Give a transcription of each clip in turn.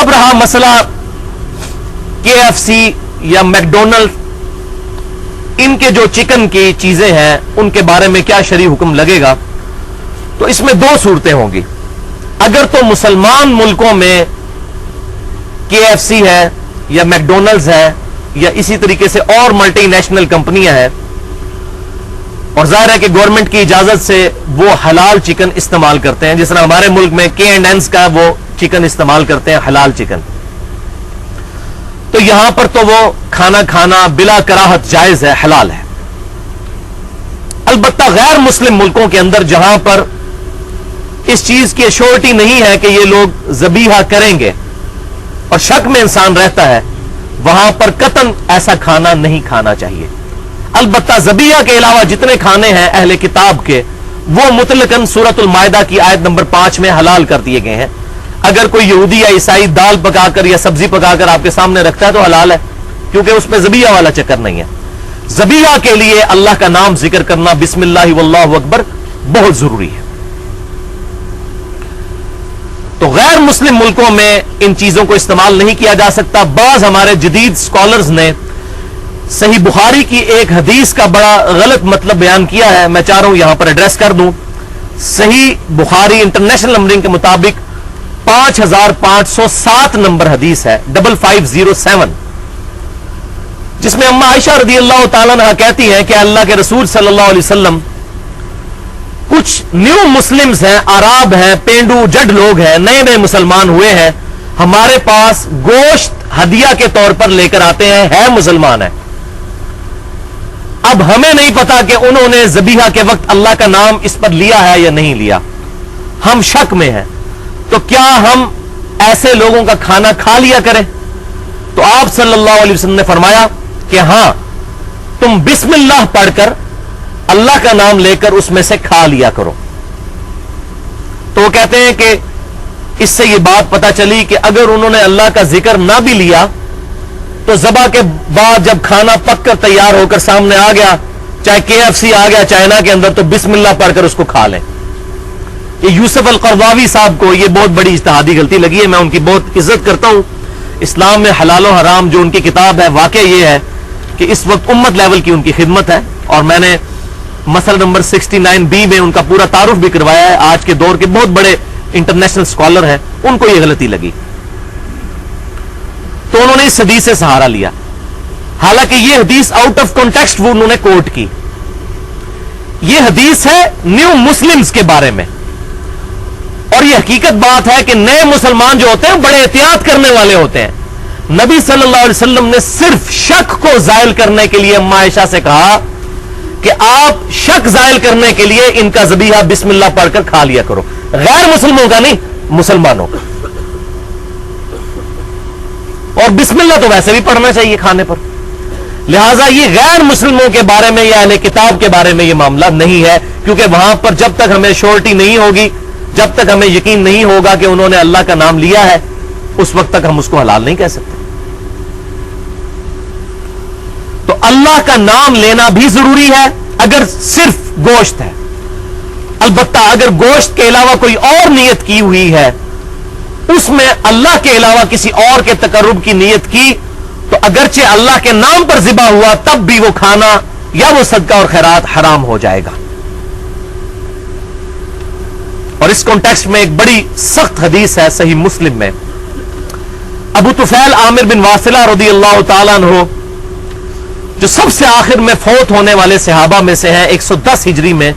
اب رہا مسئلہ KFC یا میکڈونلڈ، ان کے جو چکن کی چیزیں ہیں ان کے بارے میں کیا شرعی حکم لگے گا؟ تو اس میں دو صورتیں ہوں گی. اگر تو مسلمان ملکوں میں KFC ہے یا میکڈونلڈز ہے یا اسی طریقے سے اور ملٹی نیشنل کمپنیاں ہیں، اور ظاہر ہے کہ گورنمنٹ کی اجازت سے وہ حلال چکن استعمال کرتے ہیں، جس طرح ہمارے ملک میں K&N's کا وہ چکن استعمال کرتے ہیں، حلال چکن، تو یہاں پر تو وہ کھانا بلا کراہت جائز ہے، حلال ہے. البتہ غیر مسلم ملکوں کے اندر جہاں پر اس چیز کی ایشورٹی نہیں ہے کہ یہ لوگ ذبیحہ کریں گے اور شک میں انسان رہتا ہے، وہاں پر قطعاً ایسا کھانا نہیں کھانا چاہیے. البتہ ذبیحہ کے علاوہ جتنے کھانے ہیں اہل کتاب کے، وہ مطلقاً سورۃ المائدہ کی آیت نمبر 5 میں حلال کر دیے گئے ہیں. اگر کوئی یہودی یا عیسائی دال پکا کر یا سبزی پکا کر آپ کے سامنے رکھتا ہے تو حلال ہے، کیونکہ اس میں ذبیحہ والا چکر نہیں ہے. ذبیحہ کے لیے اللہ کا نام ذکر کرنا، بسم اللہ واللہ اکبر، بہت ضروری ہے. تو غیر مسلم ملکوں میں ان چیزوں کو استعمال نہیں کیا جا سکتا. بعض ہمارے جدید سکولرز نے صحیح بخاری کی ایک حدیث کا بڑا غلط مطلب بیان کیا ہے، میں چاہ رہا ہوں یہاں پر ایڈریس کر دوں. صحیح بخاری انٹرنیشنل نمبرنگ کے مطابق 5507 نمبر حدیث ہے، 5507، جس میں اما عائشہ رضی اللہ تعالیٰ عنہ کہتی ہیں کہ اللہ کے رسول صلی اللہ علیہ وسلم، کچھ نیو مسلمز ہیں، عرب ہیں، پینڈو جڈ لوگ ہیں، نئے نئے مسلمان ہوئے ہیں، ہمارے پاس گوشت ہدیہ کے طور پر لے کر آتے ہیں، ہے مسلمان ہیں. اب ہمیں نہیں پتا کہ انہوں نے ذبیحہ کے وقت اللہ کا نام اس پر لیا ہے یا نہیں لیا، ہم شک میں ہیں. تو کیا ہم ایسے لوگوں کا کھانا کھا لیا کریں؟ تو آپ صلی اللہ علیہ وسلم نے فرمایا کہ ہاں، تم بسم اللہ پڑھ کر اللہ کا نام لے کر اس میں سے کھا لیا کرو. تو وہ کہتے ہیں کہ اس سے یہ بات پتا چلی کہ اگر انہوں نے اللہ کا ذکر نہ بھی لیا تو ذبح کے بعد جب کھانا پک کر تیار ہو کر سامنے آ گیا، چاہے KFC آ گیا چائنا کے اندر، تو بسم اللہ پڑھ کر اس کو کھا لیں. یہ یوسف القرضاوی صاحب کو یہ بہت بڑی اجتہادی غلطی لگی ہے. میں ان کی بہت عزت کرتا ہوں. اسلام میں حلال و حرام جو ان کی کتاب ہے، واقع یہ ہے کہ اس وقت امت لیول کی ان کی خدمت ہے، اور میں نے مسئلہ نمبر 69B میں ان کا پورا تعارف بھی کروایا ہے. آج کے دور کے بہت بڑے انٹرنیشنل سکولر ہیں، ان کو یہ غلطی لگی تو انہوں نے اس حدیث سے سہارا لیا، حالانکہ یہ حدیث آؤٹ آف کانٹیکسٹ وہ انہوں نے کوٹ کی. یہ حدیث ہے نیو مسلمز کے بارے میں، اور یہ حقیقت بات ہے کہ نئے مسلمان جو ہوتے ہیں بڑے احتیاط کرنے والے ہوتے ہیں. نبی صلی اللہ علیہ وسلم نے صرف شک کو زائل کرنے کے لیے اما عائشہ سے کہا کہ آپ شک زائل کرنے کے لیے ان کا ذبیحہ بسم اللہ پڑھ کر کھا لیا کرو، غیر مسلموں کا نہیں، مسلمانوں کا. اور بسم اللہ تو ویسے بھی پڑھنا چاہیے کھانے پر. لہٰذا یہ غیر مسلموں کے بارے میں یا اہل کتاب کے بارے میں یہ معاملہ نہیں ہے، کیونکہ وہاں پر جب تک ہمیں شورٹی نہیں ہوگی، جب تک ہمیں یقین نہیں ہوگا کہ انہوں نے اللہ کا نام لیا ہے، اس وقت تک ہم اس کو حلال نہیں کہہ سکتے. تو اللہ کا نام لینا بھی ضروری ہے اگر صرف گوشت ہے. البتہ اگر گوشت کے علاوہ کوئی اور نیت کی ہوئی ہے، اس میں اللہ کے علاوہ کسی اور کے تقرب کی نیت کی، تو اگرچہ اللہ کے نام پر ذبح ہوا تب بھی وہ کھانا یا وہ صدقہ اور خیرات حرام ہو جائے گا. اور اس کانٹیکسٹ میں ایک بڑی سخت حدیث ہے صحیح مسلم میں. ابو طفیل عامر بن واصلہ رضی اللہ تعالیٰ عنہ، جو سب سے آخر میں فوت ہونے والے صحابہ میں سے ہیں، 110 ہجری میں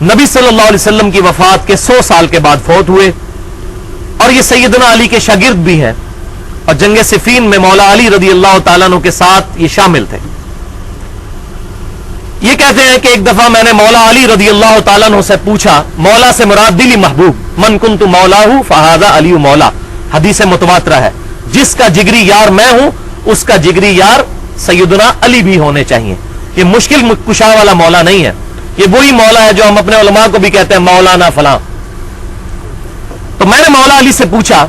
نبی صلی اللہ علیہ وسلم کی وفات کے 100 سال کے بعد فوت ہوئے، اور یہ سیدنا علی کے شاگرد بھی ہیں، اور جنگ صفین میں مولا علی رضی اللہ تعالیٰ عنہ کے ساتھ یہ شامل تھے. یہ کہتے ہیں کہ ایک دفعہ میں نے مولا علی رضی اللہ تعالیٰ عنہ سے پوچھا، مولا سے مراد دلی محبوب، من کنت مولاہ فہذا علی مولا، حدیث متواترہ ہے، جس کا جگری یار میں ہوں اس کا جگری یار سیدنا علی بھی ہونے چاہیے. یہ مشکل کشا والا مولا نہیں ہے، یہ وہی مولا ہے جو ہم اپنے علماء کو بھی کہتے ہیں مولانا فلاں. تو میں نے مولا علی سے پوچھا،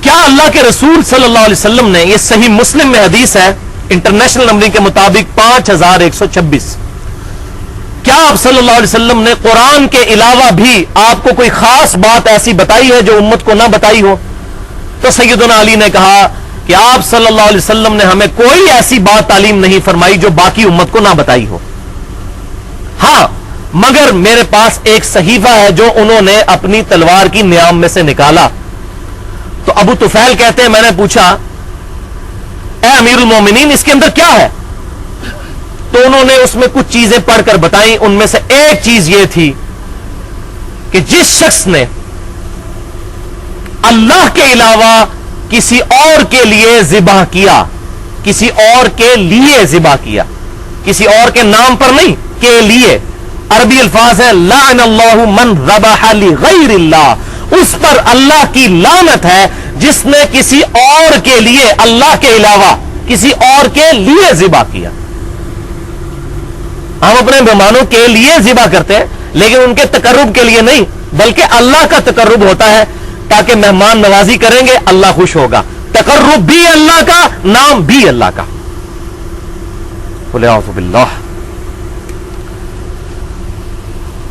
کیا اللہ کے رسول صلی اللہ علیہ وسلم نے، یہ صحیح مسلم میں حدیث ہے انٹرنیشنل نمبرنگ کے مطابق 5126، کیا آپ صلی اللہ علیہ وسلم نے قرآن کے علاوہ بھی آپ کو کوئی خاص بات ایسی بتائی ہے جو امت کو نہ بتائی ہو؟ تو سیدنا علی نے کہا کہ آپ صلی اللہ علیہ وسلم نے ہمیں کوئی ایسی بات تعلیم نہیں فرمائی جو باقی امت کو نہ بتائی ہو. ہاں مگر میرے پاس ایک صحیفہ ہے جو انہوں نے اپنی تلوار کی نیام میں سے نکالا. تو ابو طفیل کہتے ہیں میں نے پوچھا اے امیر المومنین اس کے اندر کیا ہے؟ تو انہوں نے اس میں کچھ چیزیں پڑھ کر بتائیں. ان میں سے ایک چیز یہ تھی کہ جس شخص نے اللہ کے علاوہ کسی اور کے لیے ذبح کیا, کسی اور کے لیے ذبح کیا, کسی اور کے نام پر نہیں, کے لیے, عربی الفاظ ہے لعن اللہ من ذبح لغیر اللہ, اس پر اللہ کی لعنت ہے جس نے کسی اور کے لیے, اللہ کے علاوہ کسی اور کے لیے ذبح کیا. ہم اپنے مہمانوں کے لیے ذبح کرتے ہیں لیکن ان کے تقرب کے لیے نہیں, بلکہ اللہ کا تقرب ہوتا ہے تاکہ مہمان نوازی کریں گے, اللہ خوش ہوگا. تقرب بھی اللہ کا, نام بھی اللہ کا. اعوذ باللہ.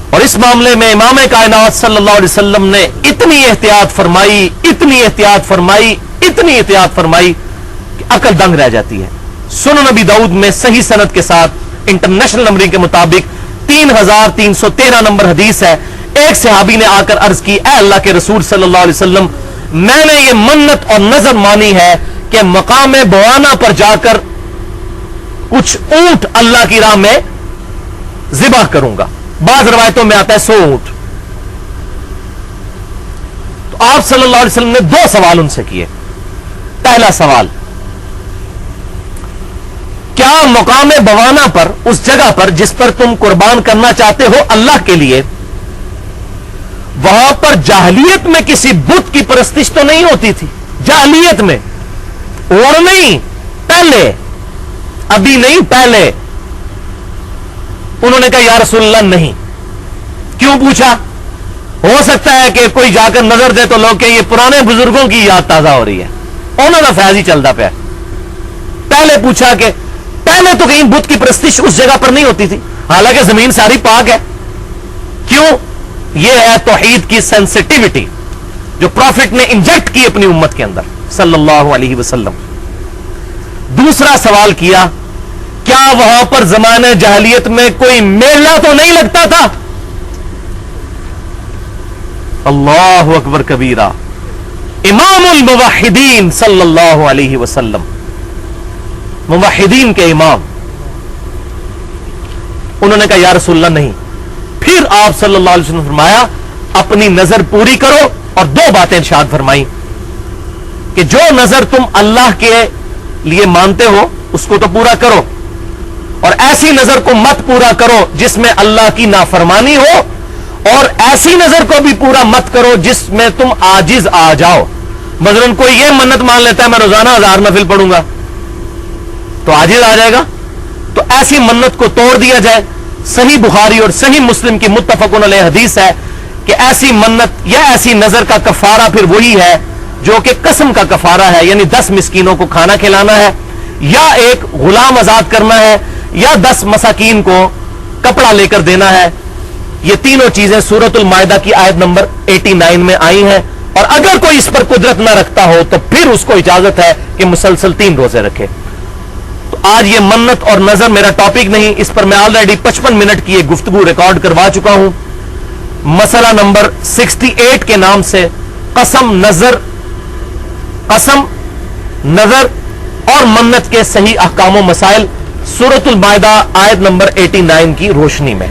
اور اس معاملے میں امام کائنات صلی اللہ علیہ وسلم نے اتنی احتیاط فرمائی, اتنی احتیاط فرمائی, اتنی احتیاط فرمائی کہ عقل دنگ رہ جاتی ہے. سنن نبی داؤد میں صحیح سند کے ساتھ انٹرنیشنل نمبرنگ کے مطابق 3313 نمبر حدیث ہے. ایک صحابی نے آ کر عرض کی اے اللہ کے رسول صلی اللہ علیہ وسلم, میں نے یہ منت اور نظر مانی ہے کہ مقام بوانا پر جا کر کچھ اونٹ اللہ کی راہ میں ذبح کروں گا. بعض روایتوں میں آتا ہے 100 اونٹ. تو آپ صلی اللہ علیہ وسلم نے 2 سوال ان سے کیے. پہلا سوال, کیا مقام بوانا پر, اس جگہ پر جس پر تم قربان کرنا چاہتے ہو اللہ کے لیے, وہاں پر جاہلیت میں کسی بت کی پرستش تو نہیں ہوتی تھی؟ جاہلیت میں, اور نہیں پہلے, ابھی نہیں پہلے. انہوں نے کہا یا رسول اللہ نہیں. کیوں پوچھا؟ ہو سکتا ہے کہ کوئی جا کر نظر دے تو لوگ کہ یہ پرانے بزرگوں کی یاد تازہ ہو رہی ہے, انہوں نے فیض ہی چلتا پیا. پہلے پوچھا کہ پہلے تو کہیں بت کی پرستش اس جگہ پر نہیں ہوتی تھی, حالانکہ زمین ساری پاک ہے. کیوں؟ یہ ہے توحید کی سینسٹیوٹی جو پروفٹ نے انجیکٹ کی اپنی امت کے اندر صلی اللہ علیہ وسلم. دوسرا سوال کیا, کیا وہاں پر زمانے جاہلیت میں کوئی میلہ تو نہیں لگتا تھا؟ اللہ اکبر کبیرہ. امام الموحدین صلی اللہ علیہ وسلم, موحدین کے امام, انہوں نے کہا یا رسول اللہ نہیں. پھر آپ صلی اللہ علیہ وسلم فرمایا اپنی نظر پوری کرو, اور 2 باتیں ارشاد فرمائی کہ جو نظر تم اللہ کے لیے مانتے ہو اس کو تو پورا کرو, اور ایسی نظر کو مت پورا کرو جس میں اللہ کی نافرمانی ہو, اور ایسی نظر کو بھی پورا مت کرو جس میں تم عاجز آ جاؤ. مثلاً کوئی یہ منت مان لیتا ہے میں روزانہ 1000 نفل پڑھوں گا, تو عاجز آ جائے گا. تو ایسی منت کو توڑ دیا جائے. صحیح بخاری اور صحیح مسلم کی متفقن علیہ حدیث ہے کہ ایسی منت یا ایسی نظر کا کفارہ پھر وہی ہے جو کہ قسم کا کفارہ ہے, یعنی 10 مسکینوں کو کھانا کھلانا ہے, یا ایک غلام آزاد کرنا ہے, یا 10 مساکین کو کپڑا لے کر دینا ہے. یہ تینوں چیزیں سورۃ المائدہ کی آیت نمبر 89 میں آئی ہیں. اور اگر کوئی اس پر قدرت نہ رکھتا ہو تو پھر اس کو اجازت ہے کہ مسلسل 3 روزے رکھے. تو آج یہ منت اور نظر میرا ٹاپک نہیں, اس پر میں آلریڈی 55 منٹ کی ایک گفتگو ریکارڈ کروا چکا ہوں. مسئلہ نمبر 68 کے نام سے قسم, نظر اور منت کے صحیح احکام و مسائل, سورۃ المائدہ آیت نمبر 89 کی روشنی میں.